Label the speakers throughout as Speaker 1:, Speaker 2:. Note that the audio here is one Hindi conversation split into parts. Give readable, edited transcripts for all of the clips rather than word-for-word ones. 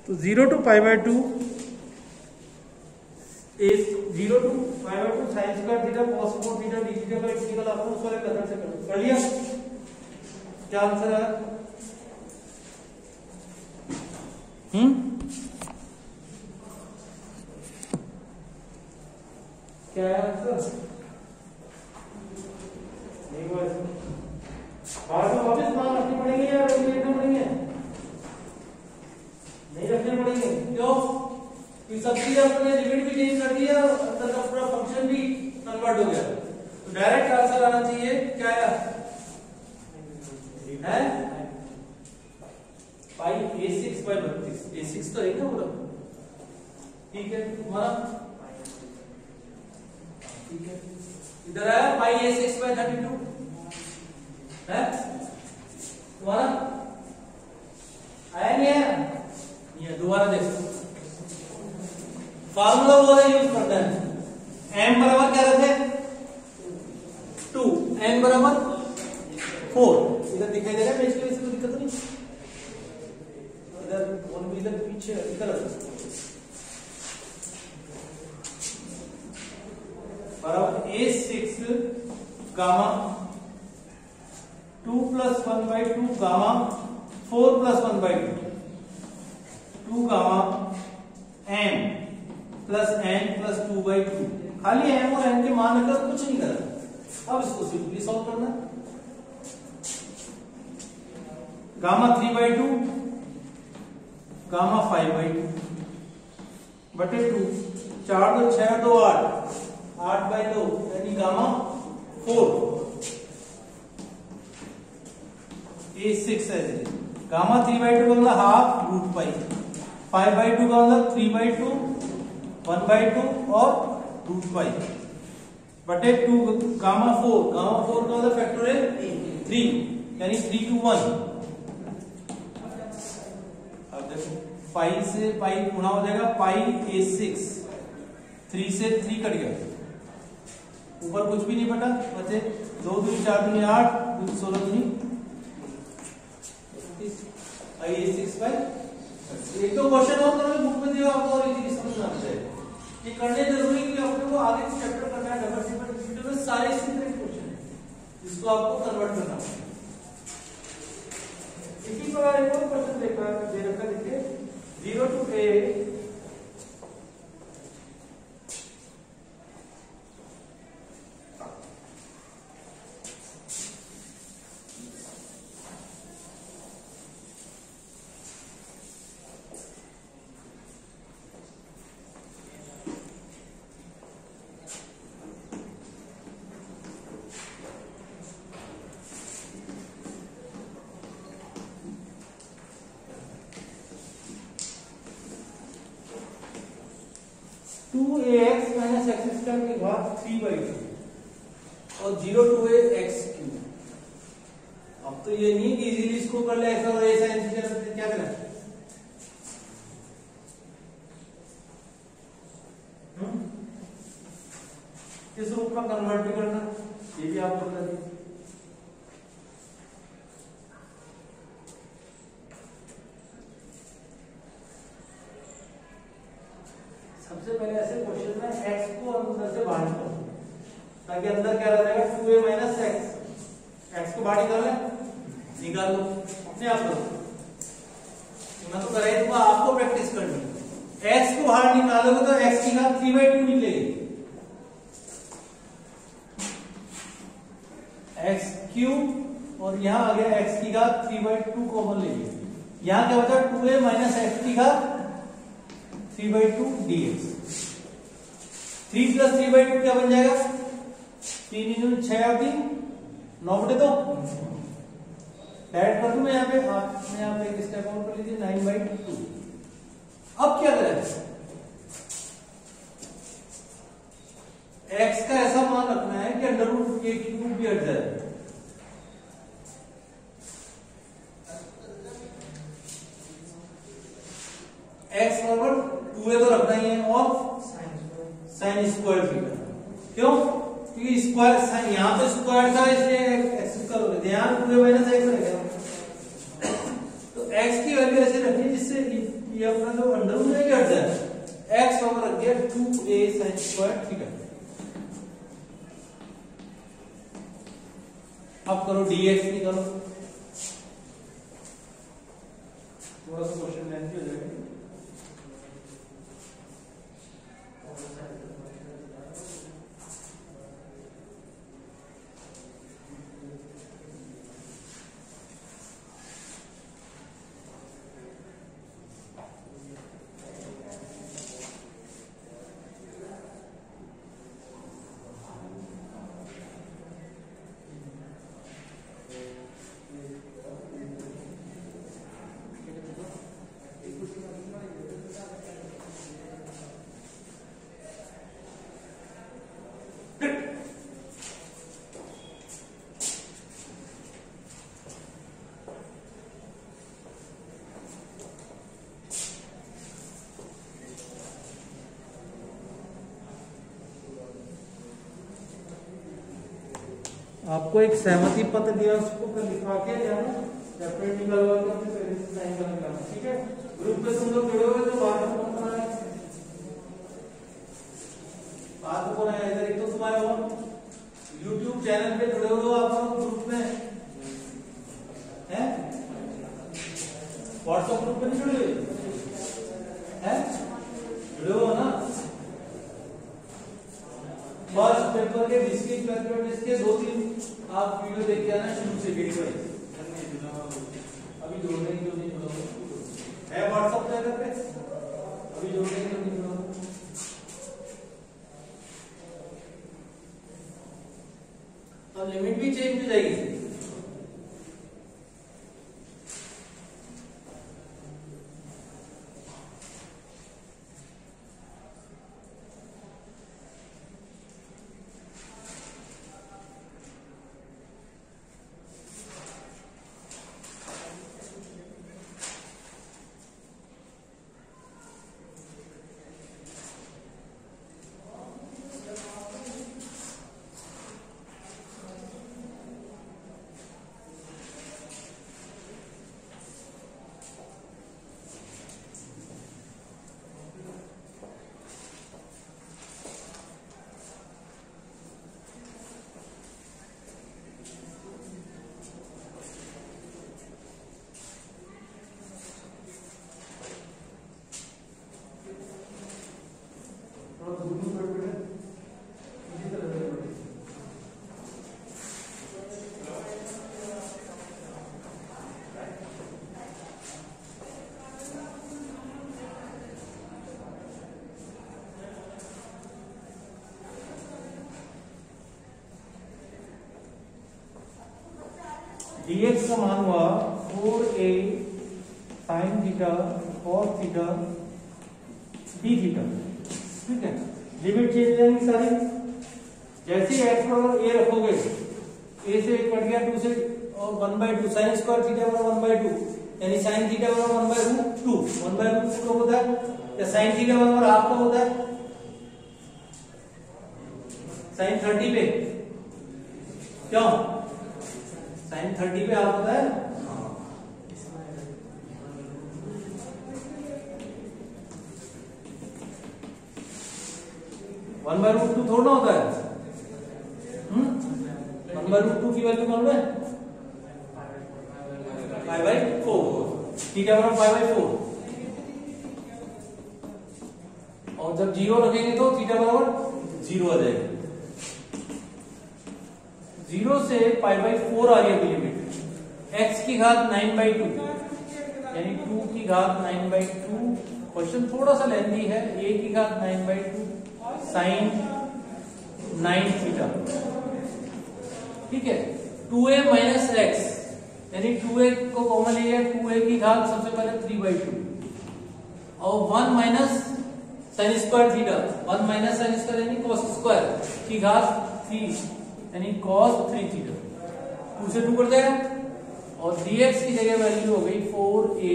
Speaker 1: तो 0 to pi by 2 is 0 to pi by 2 sin square theta cos 4 theta d theta का इंटीग्रल आपको उस वाले मेथड से कर लिया। क्या आंसर है? क्या है आंसर? नहीं हुआ इसमें। बाद में वापस मान रखने पड़ेंगे या रखने पड़ेंगे? नहीं रखने पड़ेंगे। क्यों? क्योंकि सब चीज आपने लिमिट भी चेंज कर दिया, अंदर का पूरा फंक्शन भी कन्वर्ट हो गया। तो डायरेक्ट आंसर आना चाहिए क्या है? पाई a6 बाय 32। a6 तो है ना पूरा, ठीक है तुम्हारा, ठीक है। इधर आया पाई a6 बाय 32 है तुम्हारा, आया नहीं आया? ये दोबारा देखो, फार्मूला वो यूज करते हैं। m बराबर क्या रखे? 2, n बराबर 4। इधर दिखाई दे रहा है, इसके वजह से कोई दिक्कत नहीं। इधर और भी इधर पीछे इधर बराबर a6 gamma 2 + 1/2 gamma 4 + 1/2 2 gamma m + n + 2/2। खाली m और n के मान रखकर कुछ नहीं करना। अब इसको सिंपली सॉल्व करना। गामा 3/2 गामा 5/2 बटे 2, 4 2 6 2 8 8/2 यानी गामा 4 a6 है। गामा 3/2 का मतलब हाफ रूट पाई, 5/2 का मतलब 3/2 1/2 और रूट पाई बटे 2 गामा 4 का मतलब फैक्टोरियल 3 यानी 3 to 1। अब देखो पाई से पाई गुणा हो जाएगा, पाई a6 3 से 3 कट गया, ऊपर कुछ भी नहीं बटा, बचे 2 दूनी 4 दूनी 8 16 दूनी a6 बाय। एक तो क्वेश्चन और करोगे बुक में दिया आपको और इजीली समझ आ जाए। ये करने जरूरी कि अपने को आगे चैप्टर करना है, डबल डिफरेंशिएटर में सारे इसी तरह के क्वेश्चन है जिसको आपको कन्वर्ट करना है। इसी प्रकार एक और क्वेश्चन दे रखा, देखिए 0 to a 2ax - x² की घात 3/2 और 0 to a x³। अब तो ये नहीं कि इजीली इसको कर ले, ऐसा और ऐसा इंटीग्रल क्या करना है? किस रूप में कन्वर्ट करना, ये भी आपको बता दीजिए। सबसे पहले ऐसे क्वेश्चन में x को अंदर से बाहर निकालो, ताकि अंदर क्या रह जाएगा 2a - x। x को बाहर निकाल निकाल लो, अपने आप करो, मैं तो कराई दूंगा, आपको प्रैक्टिस करनी है। x को बाहर निकालोगे तो x की घात 3/2 निकलेगी, x³ और यहां आ गया x की घात 3/2 कॉमन ले लिया, यहां क्या बचा 2a - x की घात 3/2 dx। 3 + 3/2 क्या बन जाएगा? 3 × 6 और 3 9/2। डायरेक्ट कर दूं मैं यहाँ पे, आपने यहाँ पे एक स्टेप और कर लीजिए 9/2। अब क्या करें? x का ऐसा मान रखना है कि √a³ भी हट जाए। x बराबर 2a तो रखना ही है और sin स्क्वायर थीटा। क्यों? क्योंकि स्क्वायर यहाँ तो स्क्वायर था इसलिए x करोगे, ध्यान 2a - x रहेगा। तो x की वैल्यू ऐसे रखिए जिससे ये अपना जो अंडर रूट में हट जाए, एक्स बराबर रख दिया 2a sin स्क्वायर थीटा। अब करो dx निकालो, थोड़ा सा क्वेश्चन लेंथी हो जाएगा। आपको एक सहमति पत्र दिया, उसको लिखवा के जाना, सेपरेट निकलवा के अपने पेरेंट्स से साइन करके लाना, ठीक है। ग्रुप में तुम लोग जुड़े हुए तो बाहर में कौन बनाया, बाहर में कौन आया, इधर एक तो तुम्हारे हो YouTube चैनल पे जुड़े हुए हो आप लोग, ग्रुप में हैं, व्हाट्सएप ग्रुप में नहीं जुड़े हुए हैं, जुड़े हो ना। फर्स्ट पेपर के डिस्क्रीट पेपर इसके 2-3 आप वीडियो देख के आना शुरू से वीडियो अभी जोड़ने की जो नहीं जुड़ा है व्हाट्सएप चैनल पे, अभी जोड़ने की जो नहीं जुड़ा। अब लिमिट भी चेंज हो जाएगी। dx का मान हुआ 4a sin theta cos theta d theta, ठीक है। लिमिट चेंज हो जाएंगी सारी, जैसे ही x बराबर a रखोगे, a से कट गया 2 से, और 1/2 sin स्क्वायर थीटा बराबर 1/2, यानी sin थीटा बराबर 1/√2, 1/√2 कब होता है, या sin थीटा बराबर हाफ कब होता है, sin 30 पे, क्यों sin 30 पे हाफ होता है, 1/√2 थोड़ा होता है, 1/√2 की वैल्यू कौन है, 5/4, थीटा बराबर 5/4, और जब 0 रखेंगे तो थीटा बराबर 0 आ जाएगा। 0 से π/4 आ गया लिमिट, x की घात 9/2 यानी 2 की घात 9/2, क्वेश्चन थोड़ा सा लेंथी है, a की घात 9/2 sin 9 थीटा, ठीक है। 2a माइनस x यानी 2a को कॉमन लिया, 2a की घात सबसे पहले 3/2 और 1 minus sin square theta, 1 minus sin square यानी cos स्क्वायर की घात 3 यानी cos 3 थीटा, 2 से 2 कट जाएगा, और dx की जगह वैल्यू हो गई 4a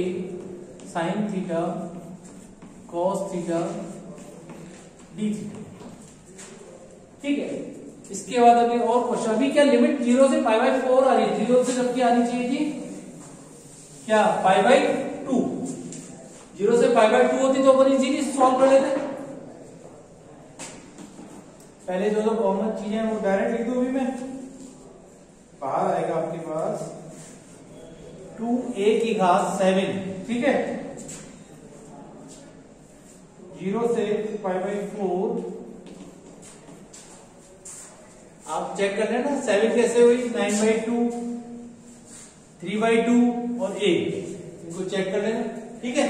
Speaker 1: sin theta cos theta d theta, ठीक है। इसके बाद अभी और क्वेश्चन, अभी क्या लिमिट 0 से π/4 आ रही है, 0 से जबकि आनी चाहिए थी क्या π/2, 0 से π/2 होती तो अपन इजीली सॉल्व कर लेते। पहले जो कॉमन चीजें हैं वो डायरेक्ट लिख दूं अभी मैं। बाहर आएगा आपके पास 2a की घात 7, ठीक है, 0 से π/4। आप चेक कर लेना 7 कैसे हुई, 9/2, 3/2 और a, इनको चेक कर लेना, ठीक है।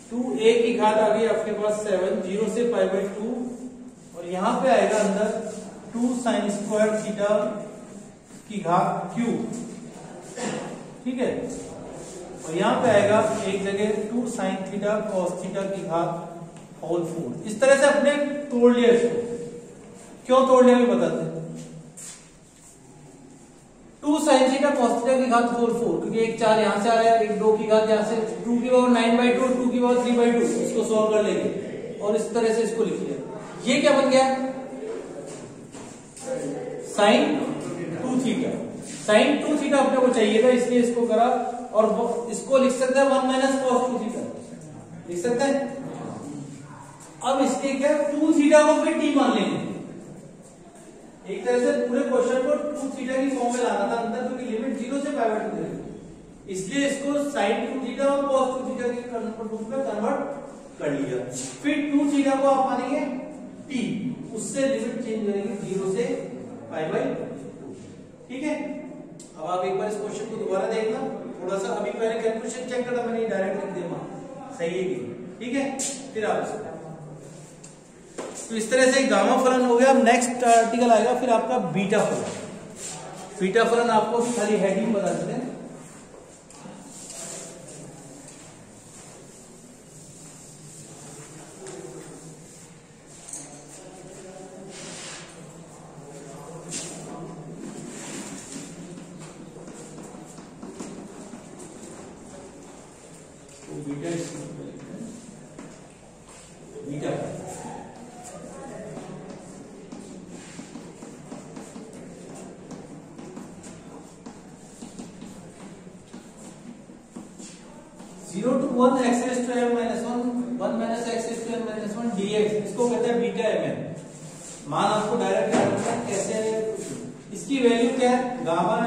Speaker 1: 2a की घात आ गई आपके पास 7, 0 से π/2 और यहां पे आएगा अंदर 2 sin स्क्वायर थीटा की घात q, ठीक है, और यहां पे आएगा एक जगह 2 sin थीटा cos थीटा की घात होल 4। इस तरह से अपने तोड़ लिया इसको। क्यों तोड़ लिया बताते हैं। 2 sin थीटा cos थीटा की घात होल 4, क्योंकि एक 4 यहां से आ रहा है, एक 2 की घात यहां से, 2 की पावर 9/2 और 2 की पावर 3/2, इसको सॉल्व कर लेंगे और इस तरह से इसको लिख लिया। ये क्या बन गया, sin 2 थीटा। sin 2 थीटा अपने को चाहिए था, इसलिए इसको करा, और इसको लिख सकते हैं 1 माइनस cos 2 थीटा, लिख सकते हैं। अब इसके क्या 2 थीटा को फिर t मान लेंगे। एक तरह से पूरे क्वेश्चन को 2 थीटा की फॉर्म में लाना था अंदर, क्योंकि लिमिट 0 से π/2 है, इसलिए इसको sin 2 थीटा और cos 2 थीटा के रूप में कन्वर्ट कर लिया। फिर 2 थीटा को आप मानेंगे t, उससे लिमिट चेंज करेंगे 0 से π/2, ठीक है। अब आप एक बार इस क्वेश्चन को दोबारा देखना थोड़ा सा, अभी पहले कैलकुलेशन चेक करना, मैंने डायरेक्ट लिख दिया सही है कि, ठीक है। फिर आप तो इस तरह से गामा फलन हो गया। अब नेक्स्ट आर्टिकल आएगा फिर आपका बीटा फलन। बीटा फलन आपको खाली हेडिंग बता देते हैं। Beta 0 to 1 x raised to m minus 1, 1 minus x raised to m minus 1 dx, इसको कहते हैं बीटा mn। मान आपको डायरेक्ट याद रखना है कैसे है। इसकी वैल्यू क्या है, गामा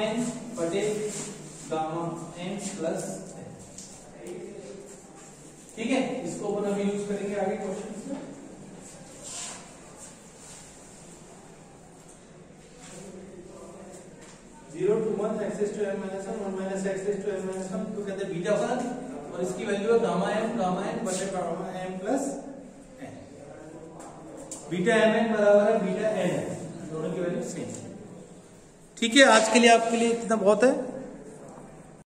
Speaker 1: n बटे गामा n प्लस, ठीक है। इसको अपन अभी यूज करेंगे आगे क्वेश्चन में। Zero to 1 x raised to m minus 1, 1 minus x raised to m minus 1 तो कहते हैं बीटा फलन, और इसकी वैल्यू है गामा n बटे gamma m plus n। Beta mn बराबर है बीटा n, दोनों की वैल्यू सेम। ठीक है, आज के लिए आपके लिए इतना बहुत है।